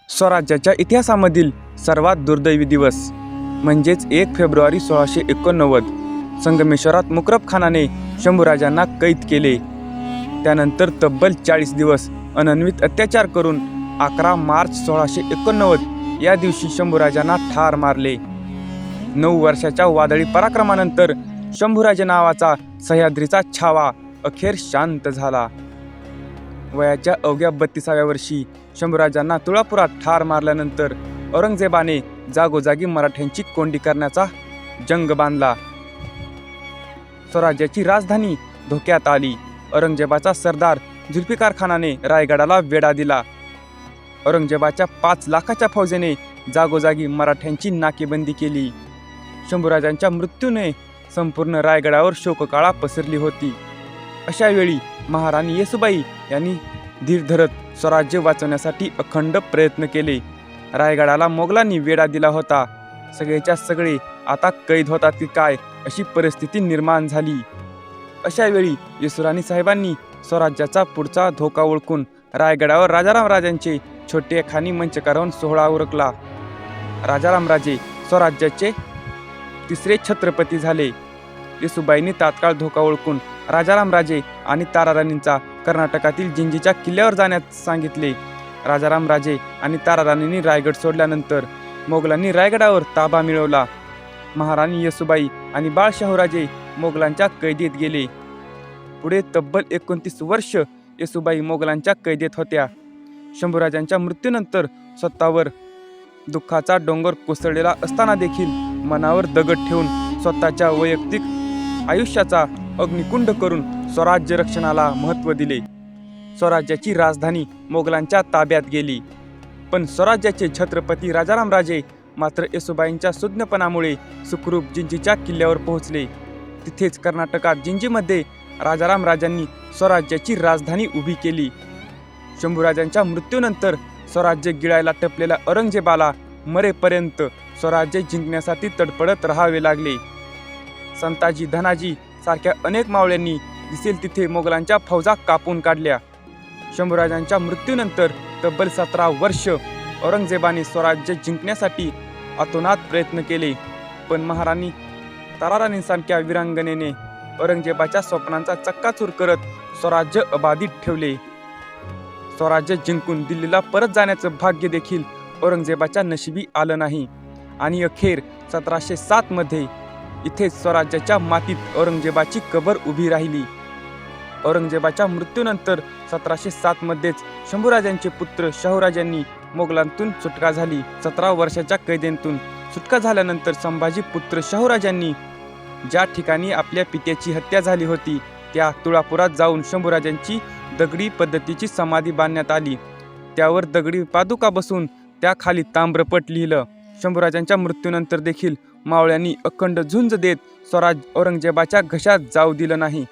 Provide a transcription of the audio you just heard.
स्वराज्याच्या इतिहासामधील सर्वात दुर्दैवी दिवस म्हणजेच 1 फेब्रुवारी 1689 संगमेश्वरात मुकरब खानाने शंभूराजांना कैद केले. त्यानंतर तब्बल 40 दिवस अनन्वित अत्याचार करून 11 मार्च 1689 या दिवशी शंभूराजांना ठार मारले. 9 वर्षाच्या वादळी पराक्रमानंतर शंभूराजे नावाचा सह्याद्रीचा छावा अखेर शांत झाला. वयाच्या अवघ्या 32व्या वर्षी शंभूराजांना तुळापुरात ठार मारल्यानंतर औरंगजेबाने जागोजागी मराठ्यांची कोंडी करण्याचा जंग बांधला. स्वराज्याची राजधानी धोक्यात आली. औरंगजेबाचा सरदार जुल्फिकार खानाने रायगडाला वेढा दिला. औरंगजेबाच्या 5 लाखाच्या फौजेने जागोजागी मराठ्यांची नाकेबंदी केली. शंभूराजांच्या मृत्यूने संपूर्ण रायगडावर शोककळा पसरली होती. अशा वेळी महाराणी येसूबाई यांनी धीर धरत स्वराज्य वाचवण्यासाठी अखंड प्रयत्न केले. रायगडाला मोगलांनी वेढा दिला होता. सगळेच्या सगळे आता कैद होतात की काय अशी परिस्थिती निर्माण झाली. अशा वेळी येसुराणी साहेबांनी स्वराज्याचा पुढचा धोका ओळखून रायगडावर राजाराम राजांचे छोटे खानी मंचकारून सोहळा उरकला. राजाराम राजे स्वराज्याचे 3रे छत्रपती झाले. येसूबाईंनी तात्काळ धोका ओळखून राजाराम राजे आणि ताराराणींचा कर्नाटकातील जिंजीच्या किल्ल्यावर जाण्यास सांगितले. राजाराम राजे आणि ताराराणींनी रायगड सोडल्यानंतर मोगलांनी रायगडावर ताबा मिळवला. महाराणी येसूबाई आणि बाळ शाहूराजे मोगलांच्या कैदेत गेले. पुढे तब्बल 29 वर्ष येसूबाई मोगलांच्या कैदेत होत्या. शंभूराजांच्या मृत्यूनंतर स्वतःवर दुःखाचा डोंगर कोसळलेला असताना देखील मनावर दगड ठेवून स्वतःच्या वैयक्तिक आयुष्याचा अग्निकुंड करून स्वराज्य रक्षणाला महत्त्व दिले. स्वराज्याची राजधानी मोगलांच्या ताब्यात गेली. पण स्वराज्याचे छत्रपती राजाराम राजे मात्र येसूबाईंच्या सुज्ञपणामुळे सुखरूप जिंजीच्या किल्ल्यावर पोहोचले. तिथेच कर्नाटकात जिंजीमध्ये राजाराम राजांनी स्वराज्याची राजधानी उभी केली. शंभूराजांच्या मृत्यूनंतर स्वराज्य गिळायला टपलेल्या औरंगजेबाला मरेपर्यंत स्वराज्य जिंकण्यासाठी तडफडत राहावे लागले. संताजी धनाजी सारख्या अनेक मावळ्यांनी दिसेल तिथे मोगलांच्या फौजा कापून काढल्या. शंभूराजांच्या मृत्यूनंतर तब्बल 17 वर्ष औरंगजेबाने स्वराज्य जिंकण्यासाठी अतोनात प्रयत्न केले. पण महाराणी ताराराणींसारख्या वीरांगनेने औरंगजेबाच्या स्वप्नांचा चक्काचूर करत स्वराज्य अबाधित ठेवले. स्वराज्य जिंकून दिल्लीला परत जाण्याचं भाग्य देखील औरंगजेबाच्या नशिबी आलं नाही आणि अखेर 1707 मध्ये इथेच स्वराज्याच्या मातीत औरंगजेबाची कबर उभी राहिली. औरंगजेबाच्या मृत्यूनंतर 1707 मध्येच शंभूराजांचे पुत्र शाहूराजांनी मोगलांतून सुटका झाली. 17 वर्षाच्या कैदेतून सुटका झाल्यानंतर संभाजी पुत्र शाहूराजांनी ज्या ठिकाणी आपल्या पित्याची हत्या झाली होती त्या तुळापुरात जाऊन शंभूराजांची दगडी पद्धतीची समाधी बांधण्यात आली. त्यावर दगडी पादुका बसून त्याखाली ताम्रपट लिहिलं. शंभूराजांच्या मृत्यूनंतर देखील मावळ्यांनी अखंड झुंज देत स्वराज औरंगजेबाच्या घशात जाऊ दिलं नाही.